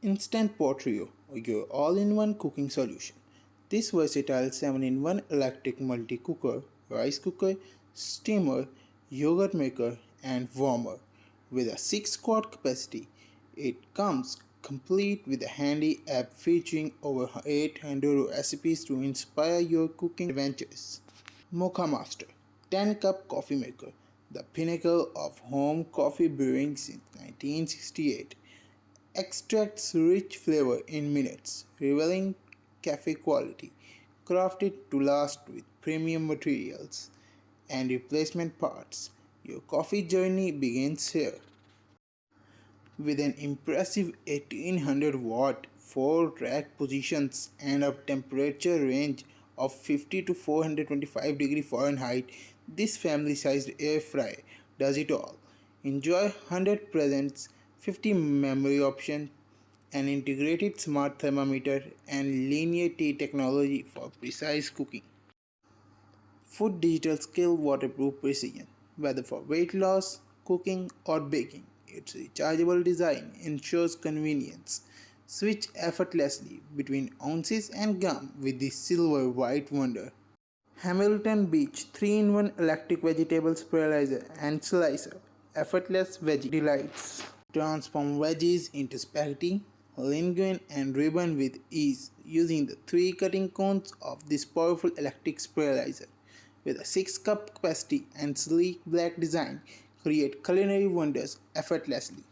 Instant Pot RIO, your all-in-one cooking solution. This versatile 7-in-1 electric multi-cooker, rice cooker, steamer, yogurt maker, and warmer. With a 6 quart capacity, it comes complete with a handy app featuring over 800 recipes to inspire your cooking adventures. Moccamaster 10-cup coffee maker, the pinnacle of home coffee brewing since 1968. Extracts rich flavor in minutes, revealing cafe quality, crafted to last with premium materials and replacement parts. Your coffee journey begins here. With an impressive 1800-watt 4 rack positions and a temperature range of 50 to 425 Fahrenheit, this family-sized air fryer does it all. Enjoy 100 presents, 50 memory options, an integrated smart thermometer, and linear T technology for precise cooking. Food digital scale waterproof precision, whether for weight loss, cooking, or baking. Its rechargeable design ensures convenience. Switch effortlessly between ounces and gram with the silver white wonder. Hamilton Beach 3-in-1 electric vegetable sterilizer and slicer. Effortless veggie delights. Transform veggies into spaghetti, linguine, and ribbon with ease using the 3 cutting cones of this powerful electric sterilizer. With a 6-cup capacity and sleek black design, create culinary wonders effortlessly.